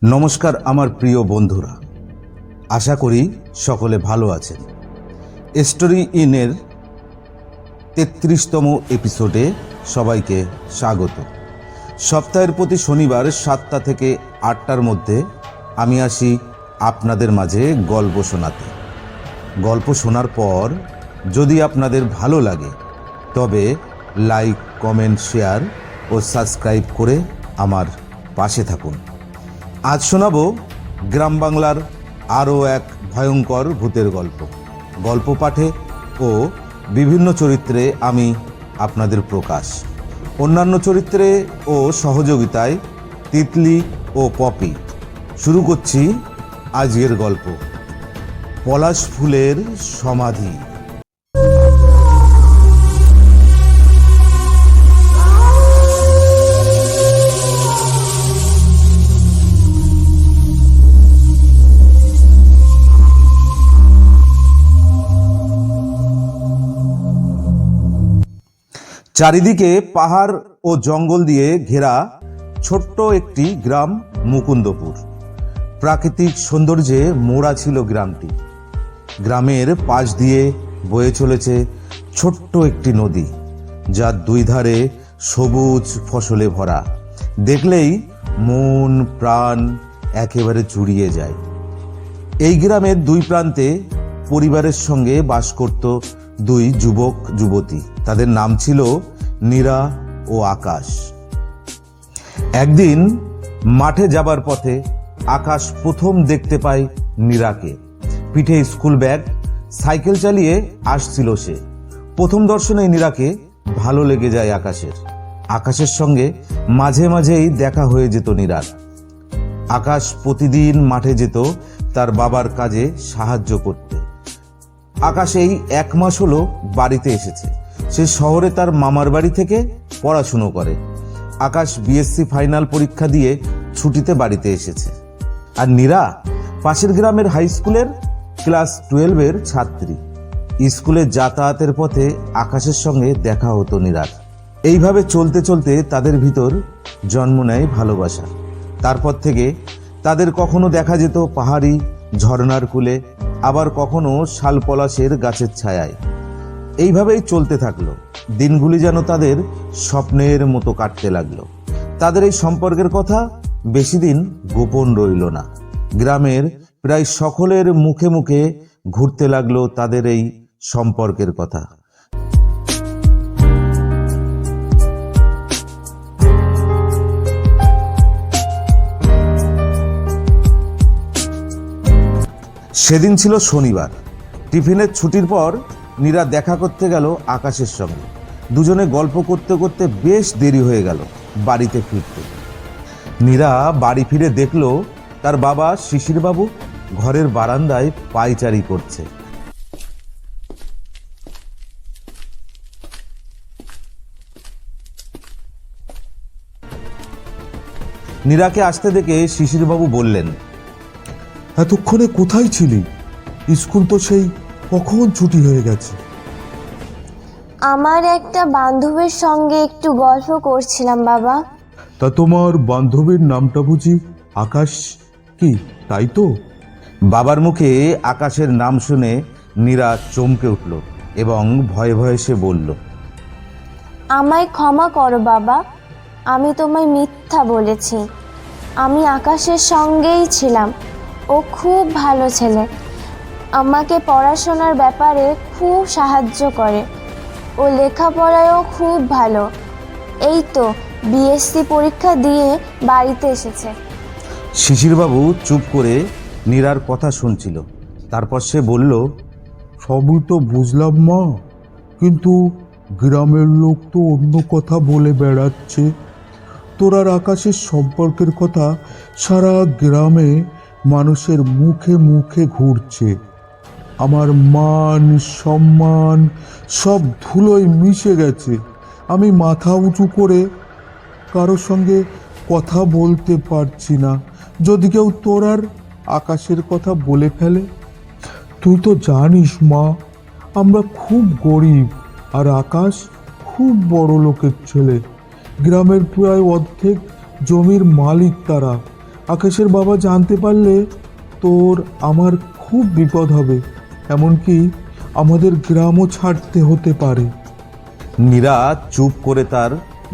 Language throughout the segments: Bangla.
নমস্কার আমার প্রিয় বন্ধুরা, আশা করি সকলে ভালো আছেন। স্টোরি ইনের 33তম এপিসোডে সবাইকে স্বাগত। সপ্তাহের প্রতি শনিবার 7টা থেকে 8টার মধ্যে আমি আসি আপনাদের মাঝে গল্প শোনাতে। গল্প শোনার পর যদি আপনাদের ভালো লাগে তবে লাইক, কমেন্ট, শেয়ার ও সাবস্ক্রাইব করে আমার পাশে থাকুন। আজ শোনাবো গ্রাম বাংলার আরও এক ভয়ঙ্কর ভূতের গল্প। গল্প পাঠে ও বিভিন্ন চরিত্রে আমি আপনাদের প্রকাশ, অন্যান্য চরিত্রে ও সহযোগিতায় তিতলি ও পপি। শুরু করছি আজকের গল্প, পলাশ ফুলের সমাধি। চারিদিকে পাহাড় ও জঙ্গল দিয়ে ঘেরা ছোট্ট একটি গ্রাম মুকুন্দপুর। প্রাকৃতিক সৌন্দর্যে মোড়া ছিল গ্রামটি। গ্রামের পাশ দিয়ে বয়ে চলেছে ছোট্ট একটি নদী, যার দুই ধারে সবুজ ফসলে ভরা। দেখলেই মন প্রাণ একেবারে জুড়িয়ে যায়। এই গ্রামের দুই প্রান্তে পরিবারের সঙ্গে বাস করত দুই যুবক যুবতী। তাদের নাম ছিল নীরা ও আকাশ। একদিন মাঠে যাবার পথে আকাশ প্রথম দেখতে পায় নীরাকে। পিঠে স্কুল ব্যাগ, সাইকেল চালিয়ে আসছিল সে। প্রথম দর্শনে নীরাকে ভালো লেগে যায় আকাশের। আকাশের সঙ্গে মাঝে মাঝেই দেখা হয়ে যেত নীরার। আকাশ প্রতিদিন মাঠে যেত তার বাবার কাজে সাহায্য করতে। আকাশ এই 1 মাস হলো বাড়িতে এসেছে। সে শহরে তার মামার বাড়ি থেকে পড়াশুনো করে। আকাশ বিএসসি ফাইনাল পরীক্ষা দিয়ে ছুটিতে বাড়িতে এসেছে। আর নীরা পাশের গ্রামের হাই স্কুলের ক্লাস 12-এর ছাত্রী। স্কুলে যাতায়াতের পথে আকাশের সঙ্গে দেখা হতো নীরার। এইভাবে চলতে চলতে তাদের ভিতর জন্ম নেয় ভালোবাসা। তারপর থেকে তাদের কখনো দেখা যেত পাহাড়ি ঝর্ণার কূলে, আবার কখনো শাল পলাশের গাছের ছায়ায়। এইভাবেই চলতে থাকলো। দিনগুলি যেন তাদের স্বপ্নের মতো কাটতে লাগলো। তাদের এই সম্পর্কের কথা বেশি দিন গোপন রইল না। গ্রামের প্রায় সকলের মুখে মুখে ঘুরতে লাগলো তাদের এই সম্পর্কের কথা। সেদিন ছিল শনিবার। টিফিনের ছুটির পর নীরা দেখা করতে গেল আকাশের সঙ্গে। দুজনে গল্প করতে করতে বেশ দেরি হয়ে গেল বাড়িতে ফিরতে। নীরা বাড়ি ফিরে দেখল তার বাবা শিশিরবাবু ঘরের বারান্দায় পায়চারি করছে। নীরাকে আসতে দেখে শিশিরবাবু বললেন, এতক্ষণে কোথায় ছিলি? স্কুল তো সেই কখন ছুটি হয়ে গেছে। আমার একটা বান্ধবীর সঙ্গে একটু গল্প করছিলাম বাবা। তা তোমার বান্ধবীর নামটা বুঝি আকাশ কি, তাই তো? বাবার মুখে আকাশের নাম শুনে নীরা চমকে উঠল এবং ভয়ে ভয়ে সে বলল, আমায় ক্ষমা করো বাবা, আমি তোমায় মিথ্যা বলেছি। আমি আকাশের সঙ্গেই ছিলাম। ও খুব ভালো ছেলে, আমাকে পড়াশোনার ব্যাপারে খুব সাহায্য করে। ও লেখাপড়ায়ও খুব ভালো। এই তো বিএসসি পরীক্ষা দিয়ে বাড়িতে এসেছে। শিশিরবাবু চুপ করে নীরার কথা শুনছিল। তারপর সে বলল, সবই তো বুঝলাম মা, কিন্তু গ্রামের লোক তো অন্য কথা বলে বেড়াচ্ছে। তোর আর আকাশের সম্পর্কের কথা সারা গ্রামে মানুষের মুখে মুখে ঘুরছে। আমার মান সম্মান সব ধুলোয় মিশে গেছে। আমি মাথা উঁচু করে কারোর সঙ্গে কথা বলতে পারছি না। যদি কেউ তোর আর আকাশের কথা বলে ফেলে, তুই তো জানিস মা, আমরা খুব গরিব আর আকাশ খুব বড় লোকের ছেলে। গ্রামের প্রায় অর্ধেক জমির মালিক তারা। আকাশের বাবা জানতে পারলে তোর আমার খুব বিপদ হবে, এমনকি আমাদের গ্রামও ছাড়তে হতে পারে। নীরা চুপ করে তার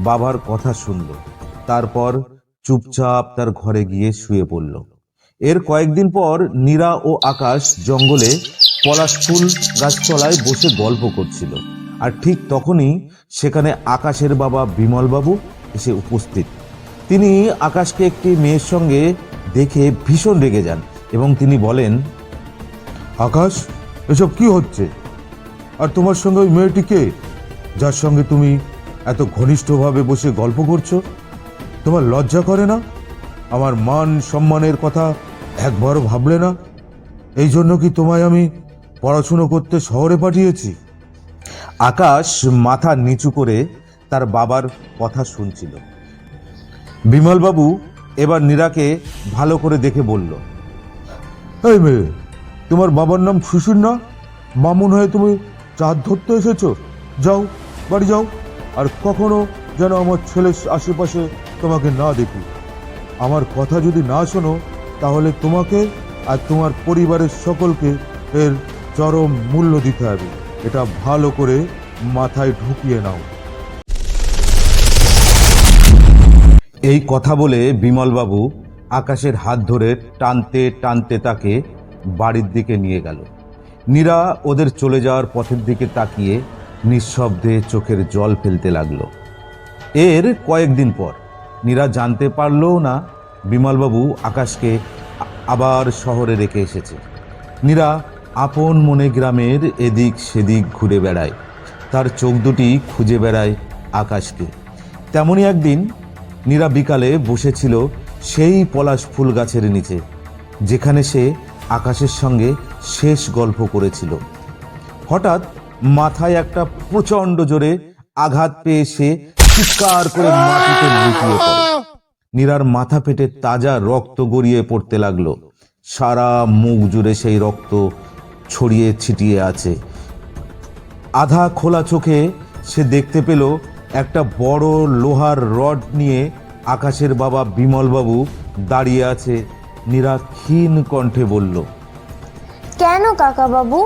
বাবার কথা শুনল, তারপর চুপচাপ তার ঘরে গিয়ে শুয়ে পড়ল। এর কয়েকদিন পর নীরা ও আকাশ জঙ্গলে পলাশ ফুল গাছতলায় বসে গল্প করছিল, আর ঠিক তখনই সেখানে আকাশের বাবা বিমলবাবু এসে উপস্থিত। তিনি আকাশকে একটি মেয়ের সঙ্গে দেখে ভীষণ রেগে যান এবং তিনি বলেন, আকাশ, এসব কি হচ্ছে? আর তোমার সঙ্গে ওই মেয়েটিকে, যার সঙ্গে তুমি এত ঘনিষ্ঠভাবে বসে গল্প করছো, তোমার লজ্জা করে না? আমার মান সম্মানের কথা একবারও ভাবলে না? এই জন্য কি তোমায় আমি পড়াশুনো করতে শহরে পাঠিয়েছি? আকাশ মাথা নিচু করে তার বাবার কথা শুনছিল। বিমলবাবু এবার নীরাকে ভালো করে দেখে বলল, এই মেয়ে, তোমার বাবার নাম শিশির না? বামুন হয়ে তুমি চাঁদ ধরতে এসেছো? যাও, বাড়ি যাও, আর কখনো যেন আমার ছেলের আশেপাশে তোমাকে না দেখি। আমার কথা যদি না শোনো, তাহলে তোমাকে আর তোমার পরিবারের সকলকে এর চরম মূল্য দিতে হবে। এটা ভালো করে মাথায় ঢুকিয়ে নাও। এই কথা বলে বিমলবাবু আকাশের হাত ধরে টানতে টানতে তাকে বাড়ির দিকে নিয়ে গেল। নীরা ওদের চলে যাওয়ার পথের দিকে তাকিয়ে নিঃশব্দে চোখের জল ফেলতে লাগলো। এর কয়েকদিন পর নীরা জানতে পারলও না বিমলবাবু আকাশকে আবার শহরে রেখে এসেছে। নীরা আপন মনে গ্রামের এদিক সেদিক ঘুরে বেড়ায়, তার চোখ দুটি খুঁজে বেড়ায় আকাশকে। তেমনই একদিন নীরা বিকালে বসেছিল সেই পলাশ ফুল গাছের নিচে, যেখানে সে আকাশের সঙ্গে শেষ গল্প করেছিল। হঠাৎ মাথায় একটা প্রচণ্ড জোরে আঘাত পেয়ে সে চিৎকার করে মাটিতে লুটিয়ে পড়ে। নীরার মাথা ফেটে তাজা রক্ত গড়িয়ে পড়তে লাগলো। সারা মুখ জুড়ে সেই রক্ত ছড়িয়ে ছিটিয়ে আছে। আধা খোলা চোখে সে দেখতে পেল একটা বড় লোহার রড নিয়ে আকাশের বাবা বিমলবাবু দাঁড়িয়ে আছে। নীরা ক্ষীণ কণ্ঠে বলল, কেন কাকাবাবু,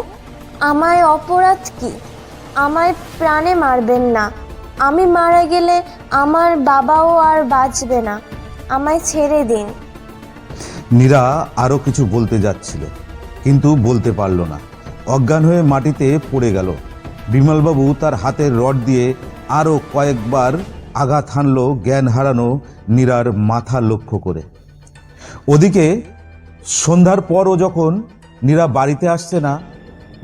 আমায় অপরাধ কি? আমায় প্রাণে মারবেন না। আমি মারা গেলে আমার বাবাও আর বাঁচবে না। আমায় ছেড়ে দিন। নীরা আরো কিছু বলতে যাচ্ছিল, কিন্তু বলতে পারল না। অজ্ঞান হয়ে মাটিতে পড়ে গেল। বিমলবাবু তার হাতের রড দিয়ে আরো কয়েকবার আঘাত হানল জ্ঞান হারানো নীরার মাথা লক্ষ্য করে। ওদিকে সন্ধ্যার পরও যখন নীরা বাড়িতে আসছে না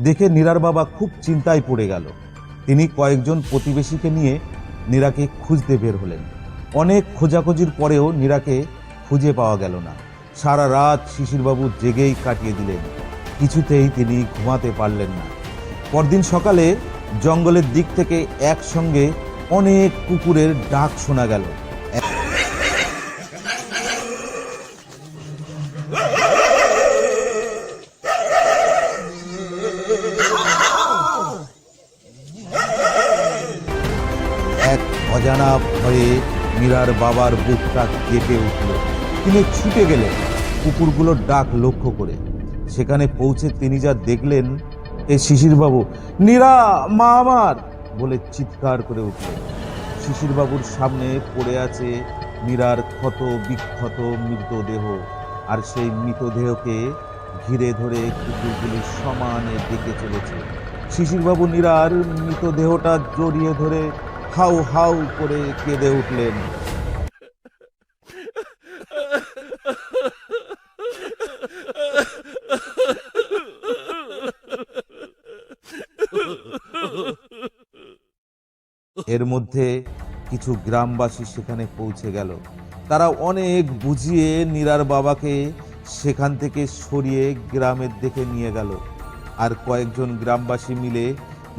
দেখে নীরার বাবা খুব চিন্তায় পড়ে গেল। তিনি কয়েকজন প্রতিবেশীকে নিয়ে নীরাকে খুঁজতে বের হলেন। অনেক খোঁজাখুঁজির পরেও নীরাকে খুঁজে পাওয়া গেল না। সারা রাত শিশিরবাবু জেগেই কাটিয়ে দিলেন, কিছুতেই তিনি ঘুমাতে পারলেন না। পরদিন সকালে জঙ্গলের দিক থেকে একসঙ্গে অনেক কুকুরের ডাক শোনা গেল। এক অজানা ভয়ে মীরার বাবার বুকটা কেঁপে উঠল। তিনি ছুটে গেলেন কুকুরগুলোর ডাক লক্ষ্য করে। সেখানে পৌঁছে তিনি যা দেখলেন, এই শিশিরবাবু, নীরা মা আমার বলে চিৎকার করে উঠলেন। শিশিরবাবুর সামনে পড়ে আছে মীরার ক্ষত বিক্ষত মৃতদেহ, আর সেই মৃতদেহকে ঘিরে ধরে কুকুরগুলি সমানে ডেকে চলেছে। শিশিরবাবু নীরার মৃতদেহটা জড়িয়ে ধরে হাউ হাউ করে কেঁদে উঠলেন। এর মধ্যে কিছু গ্রামবাসী সেখানে পৌঁছে গেল। তারা অনেক বুঝিয়ে নীরার বাবাকে সেখান থেকে সরিয়ে গ্রামের দিকে নিয়ে গেল। আর কয়েকজন গ্রামবাসী মিলে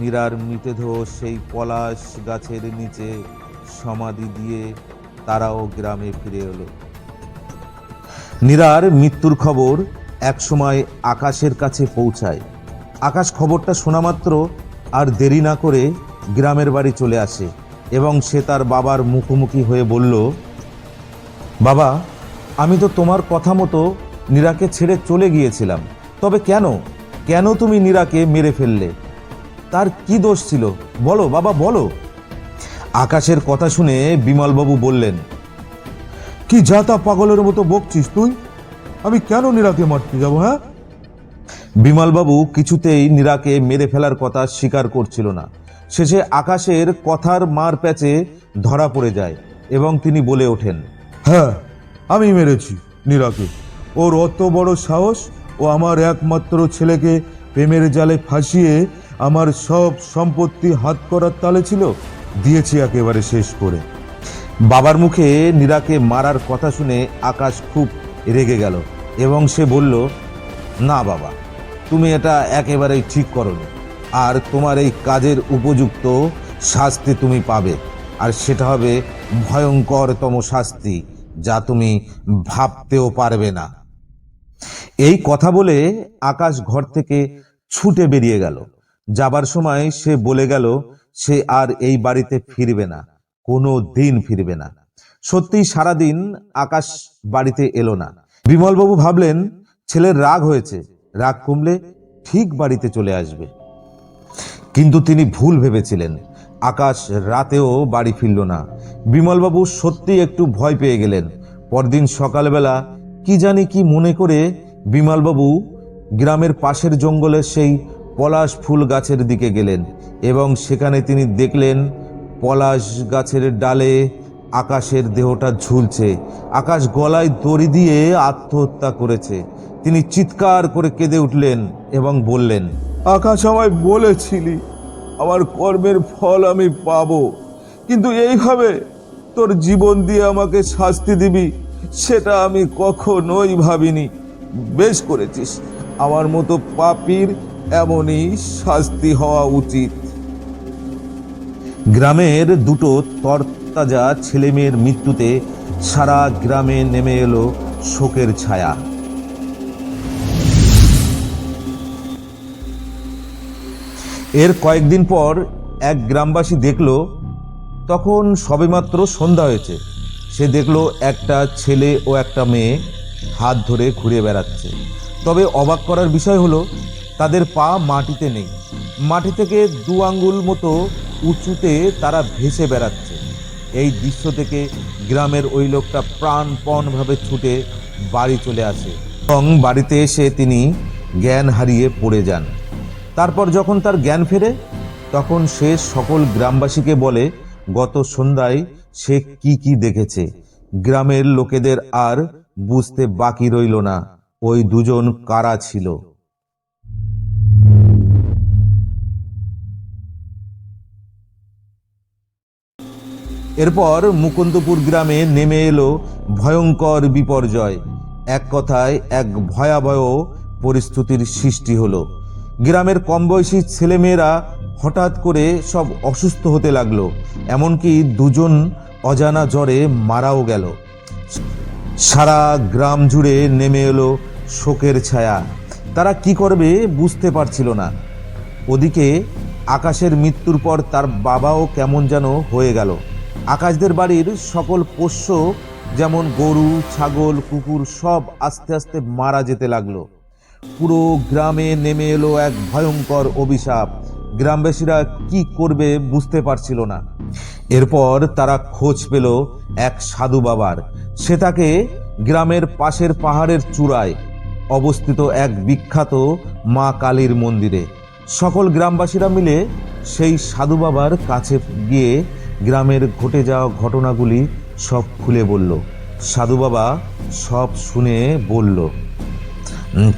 নীরার মৃতদেহ সেই পলাশ গাছের নিচে সমাধি দিয়ে তারাও গ্রামে ফিরে এলো। নীরার মৃত্যুর খবর একসময় আকাশের কাছে পৌঁছায়। আকাশ খবরটা শোনা মাত্র আর দেরি না করে গ্রামের বাড়ি চলে আসে। এবং সে তার বাবার মুখোমুখি হয়ে বলল, বাবা, আমি তো তোমার কথা মতো নীরাকে ছেড়ে চলে গিয়েছিলাম, তবে কেন কেন তুমি নীরাকে মেরে ফেললে? তার কি দোষ ছিল বলো বাবা, বলো। আকাশের কথা শুনে বিমলবাবু বললেন, কি যা তা পাগলের মতো বকছিস তুই? আমি কেন নীরাকে মারতে যাবো? হ্যাঁ, বিমলবাবু কিছুতেই নীরাকে মেরে ফেলার কথা স্বীকার করছিল না। শেষে আকাশের কথার মার প্যাচে ধরা পড়ে যায় এবং তিনি বলে ওঠেন, হ্যাঁ, আমি মেরেছি নীরাকে। ওর অত বড় সাহস! ও আমার একমাত্র ছেলেকে প্রেমের জালে ফাঁসিয়ে আমার সব সম্পত্তি হাত করার তালে ছিল, দিয়েছি একেবারে শেষ করে। বাবার মুখে নীরাকে মারার কথা শুনে আকাশ খুব রেগে গেল এবং সে বলল, না বাবা, তুমি এটা একেবারেই ঠিক করোনি, আর তোমার এই কাজের উপযুক্ত শাস্তি তুমি পাবে, আর সেটা হবে ভয়ঙ্করতম শাস্তি, যা তুমি ভাবতেও পারবে না। এই কথা বলে আকাশ ঘর থেকে ছুটে বেরিয়ে গেল। যাবার সময় সে বলে গেল সে আর এই বাড়িতে ফিরবে না, কোনো দিন ফিরবে না। সত্যিই সারাদিন আকাশ বাড়িতে এলো না। বিমলবাবু ভাবলেন ছেলের রাগ হয়েছে, রাগ কমলে ঠিক বাড়িতে চলে আসবে। কিন্তু তিনি ভুল ভেবেছিলেন। আকাশ রাতেও বাড়ি ফিরল না। বিমলবাবু সত্যি একটু ভয় পেয়ে গেলেন। পরদিন সকালবেলা কি জানি কি মনে করে বিমলবাবু গ্রামের পাশের জঙ্গলের সেই পলাশ ফুল গাছের দিকে গেলেন এবং সেখানে তিনি দেখলেন পলাশ গাছের ডালে আকাশের দেহটা ঝুলছে। আকাশ গলায় দড়ি দিয়ে আত্মহত্যা করেছে। তিনি চিৎকার করে কেঁদে উঠলেন এবং বললেন, আকাশ, আমায় বলেছিলি আমার কর্মের ফল আমি পাবো, কিন্তু এইভাবে তোর জীবন দিয়ে আমাকে শাস্তি দিবি সেটা আমি কখনোই ভাবিনি। বেশ করেছিস, আমার মতো পাপীর এমনই শাস্তি হওয়া উচিত। গ্রামের দুটো তরতাজা ছেলেমেয়ের মৃত্যুতে সারা গ্রামে নেমে এলো শোকের ছায়া। এর কয়েকদিন পর এক গ্রামবাসী দেখল, তখন সবেমাত্র সন্ধ্যা হয়েছে, সে দেখল একটা ছেলে ও একটা মেয়ে হাত ধরে ঘুরে বেড়াচ্ছে। তবে অবাক করার বিষয় হলো তাদের পা মাটিতে নেই, মাটি থেকে 2 আঙ্গুল মতো উঁচুতে তারা ভেসে বেড়াচ্ছে। এই দৃশ্য থেকে গ্রামের ওই লোকটা প্রাণপণভাবে ছুটে বাড়ি চলে আসে এবং বাড়িতে এসে তিনি জ্ঞান হারিয়ে পড়ে যান। তারপর যখন তার জ্ঞান ফেরে তখন সে সকল গ্রামবাসীকে বলে গত সন্ধ্যায় সে কি কি দেখেছে। গ্রামের লোকেদের আর বুঝতে বাকি রইল না ওই দুজন কারা ছিল। এরপর মুকুন্দপুর গ্রামে নেমে এলো ভয়ঙ্কর বিপর্যয়। এক কথায় এক ভয়াবহ পরিস্থিতির সৃষ্টি হলো। গ্রামের কম বয়সী ছেলেমেয়েরা হঠাৎ করে সব অসুস্থ হতে লাগলো, এমনকি 2 জন অজানা জ্বরে মারাও গেল। সারা গ্রাম জুড়ে নেমে এলো শোকের ছায়া। তারা কি করবে বুঝতে পারছিল না। ওদিকে আকাশের মৃত্যুর পর তার বাবাও কেমন যেন হয়ে গেল। আকাশদের বাড়ির সকল পোষ্য যেমন গরু, ছাগল, কুকুর সব আস্তে আস্তে মারা যেতে লাগলো। পুরো গ্রামে নেমে এলো এক ভয়ঙ্কর অভিশাপ। গ্রামবাসীরা কি করবে বুঝতে পারছিল না। এরপর তারা খোঁজ পেল এক সাধু বাবার। সে তাকে গ্রামের পাশের পাহাড়ের চূড়ায় অবস্থিত এক বিখ্যাত মা কালীর মন্দিরে। সকল গ্রামবাসীরা মিলে সেই সাধু বাবার কাছে গিয়ে গ্রামের ঘটে যাওয়া ঘটনাগুলি সব খুলে বলল। সাধু বাবা সব শুনে বলল,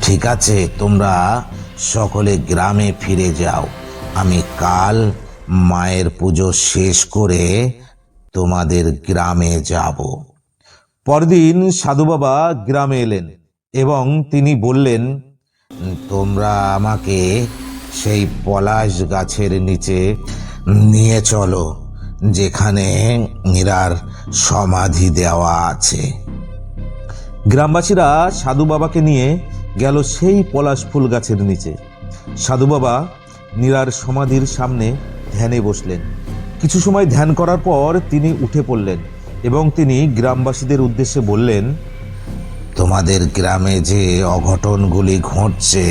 ঠিক আছে, তোমরা সকলে গ্রামে ফিরে যাও। আমি কাল মায়ের পুজো শেষ করে তোমাদের গ্রামে যাব। পরদিন সাধু বাবা গ্রামে এলেন এবং তিনি বললেন, তোমরা আমাকে সেই পলাশ গাছের নিচে নিয়ে চলো যেখানে নীরার সমাধি দেওয়া আছে। গ্রামবাসীরা সাধু বাবাকে নিয়ে গেল সেই পলাশ ফুল গাছের নিচে। সাধু বাবা নীরার সমাধির সামনে ধ্যানে বসলেন। কিছু সময় ধ্যান করার পর তিনি উঠে পড়লেন এবং তিনি গ্রামবাসীদের উদ্দেশ্যে বললেন, তোমাদের গ্রামে যে অঘটনগুলি ঘটছে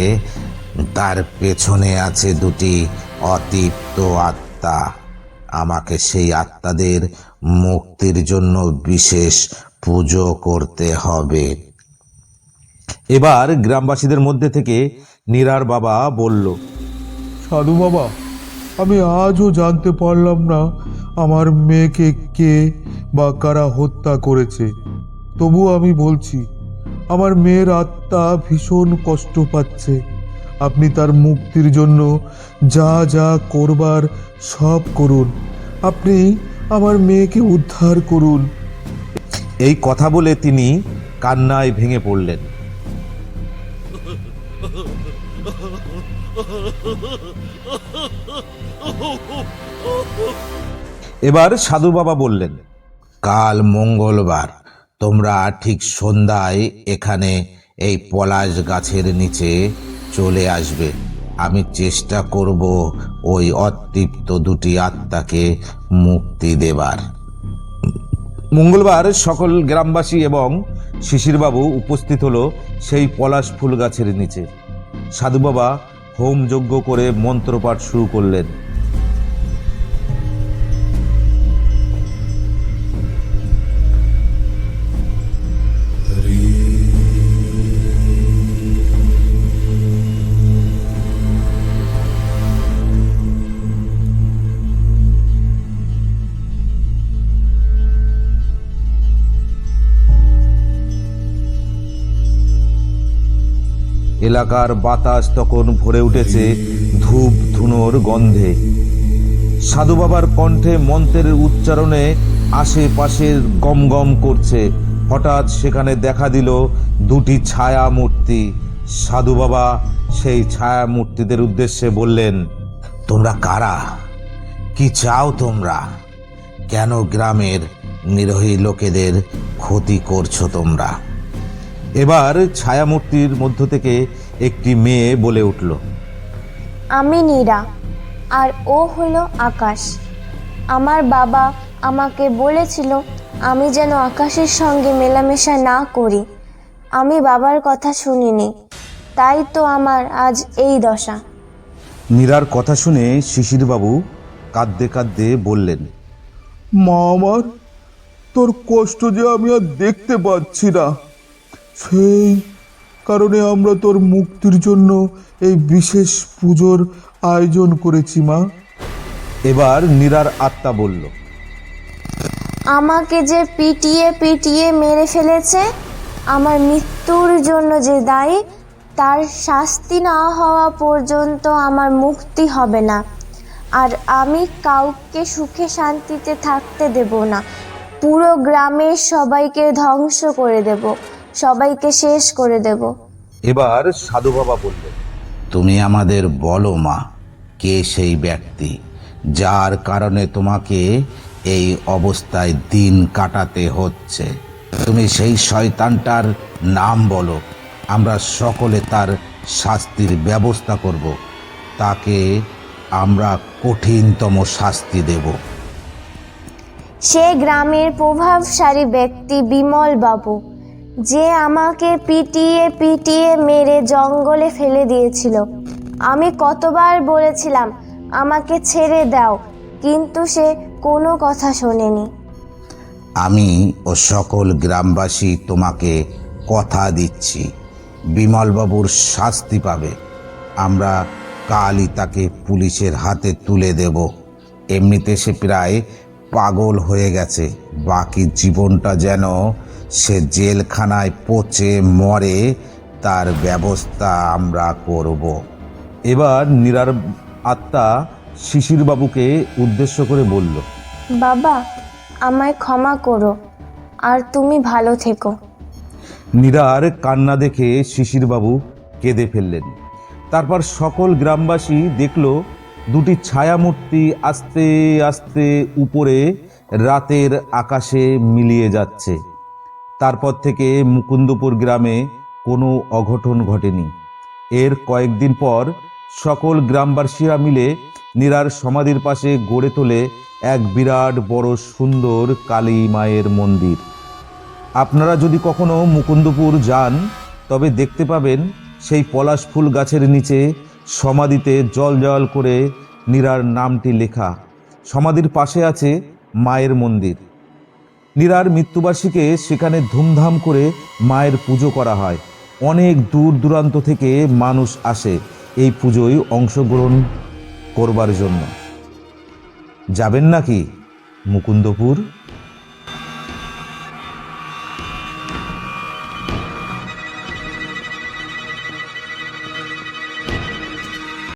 তার পেছনে আছে দুটি অতৃপ্ত আত্মা। আমাকে সেই আত্মাদের মুক্তির জন্য বিশেষ পুজো করতে হবে। এবার গ্রামবাসীদের মধ্যে থেকে নীরার বাবা বলল, সাধু বাবা, আমি আজও জানতে পারলাম না আমার মেয়েকে কে বা কারা হত্যা করেছে। তবু আমি বলছি, আমার মেয়ের আত্মা ভীষণ কষ্ট পাচ্ছে। আপনি তার মুক্তির জন্য যা যা করবার সব করুন। আপনি আমার মেয়েকে উদ্ধার করুন। এই কথা বলে তিনি কান্নায় ভেঙে পড়লেন। এবার সাধু বাবা বললেন, কাল মঙ্গলবার তোমরা ঠিক সন্ধ্যায় এখানে এই পলাশ গাছের নিচে চলে আসবে। আমি চেষ্টা করব ওই অতৃপ্ত দুটি আত্মাকে মুক্তি দেবার। মঙ্গলবার সকল গ্রামবাসী এবং শিশিরবাবু উপস্থিত হলো সেই পলাশ ফুল গাছের নিচে। সাধু বাবা হোম যজ্ঞ করে মন্ত্রপাঠ শুরু করলেন। এলাকার বাতাস তখন ভরে উঠেছে ধূপ ধুনোর গন্ধে। সাধু বাবার কণ্ঠে মন্ত্রের উচ্চারণে আশেপাশের গম গম করছে। হঠাৎ সেখানে দেখা দিল দুটি ছায়া মূর্তি। সাধু বাবা সেই ছায়া মূর্তিদের উদ্দেশ্যে বললেন, তোমরা কারা? কি চাও তোমরা? কেন গ্রামের নিরীহ লোকেদের ক্ষতি করছো তোমরা? এবার ছায়ামূর্তির মধ্য থেকে একটি মেয়ে বলে উঠল, আমি নীরা, আর ও হলো আকাশ। আমার বাবা আমাকে বলেছিল আমি যেন আকাশের সঙ্গে মেলামেশা না করি। আমি বাবার কথা শুনিনি, তাই তো আমার আজ এই দশা। নীরার কথা শুনে শিশিরবাবু কাঁদতে কাঁদতে বললেন, মা আমার, তোর কষ্ট যে আমি আর দেখতে পাচ্ছি না, সেই কারণে আমরা তোর মুক্তির জন্য এই বিশেষ পুজোর আয়োজন করেছি মা। এবার নীরার আত্মা বলল, আমাকে যে পিটিয়ে পিটিয়ে মেরে ফেলেছে, আমার মৃত্যুর জন্য যে দায়ী, তার শাস্তি না হওয়া পর্যন্ত আমার মুক্তি হবে না। আর আমি কাউকে সুখে শান্তিতে থাকতে দেব না। পুরো গ্রামের সবাইকে ধ্বংস করে দেব, সবাইকে শেষ করে দেব। এবার সাধু বাবা বললেন, তুমি আমাদের বলো মা, কে সেই ব্যক্তি যার কারণে তোমাকে এই অবস্থায় দিন কাটাতে হচ্ছে? তুমি সেই শয়তানটার নাম বলো, আমরা সকলে তার শাস্তির ব্যবস্থা করব। তাকে আমরা কঠিনতম শাস্তি দেব। সে গ্রামের প্রভাবশালী ব্যক্তি বিমল বাবু, যে আমাকে পিটিয়ে পিটিয়ে মেরে জঙ্গলে ফেলে দিয়েছিল। আমি কতবার বলেছিলাম আমাকে ছেড়ে দাও, কিন্তু সে কোনো কথা শোনেনি। আমি ও সকল গ্রামবাসী তোমাকে কথা দিচ্ছি, বিমলবাবুর শাস্তি পাবে। আমরা কালই তাকে পুলিশের হাতে তুলে দেব। এমনিতে সে প্রায় পাগল হয়ে গেছে, বাকি জীবনটা যেন সে জেলখানায় পচে মরে, তার ব্যবস্থা আমরা করব। এবার নীরার আত্মা শিশিরবাবুকে উদ্দেশ্য করে বলল, বাবা, আমায় ক্ষমা করো, আর তুমি ভালো থেকো। নীরার কান্না দেখে শিশিরবাবু কেঁদে ফেললেন। তারপর সকল গ্রামবাসী দেখল দুটি ছায়ামূর্তি আস্তে আস্তে উপরে রাতের আকাশে মিলিয়ে যাচ্ছে। তারপর থেকে মুকুন্দপুর গ্রামে কোনো অঘটন ঘটেনি। এর কয়েকদিন পর সকল গ্রামবাসীরা মিলে নীরার সমাধির পাশে গড়ে তোলে এক বিরাট বড় সুন্দর কালী মায়ের মন্দির। আপনারা যদি কখনো মুকুন্দপুর যান তবে দেখতে পাবেন সেই পলাশ ফুল গাছের নিচে সমাধিতে জল জল করে নীরার নামটি লেখা। সমাধির পাশে আছে মায়ের মন্দির। নীরার মৃত্যুবার্ষিকে সেখানে ধুমধাম করে মায়ের পুজো করা হয়। অনেক দূর দূরান্ত থেকে মানুষ আসে এই পুজোয় অংশগ্রহণ করবার জন্য। যাবেন নাকি মুকুন্দপুর?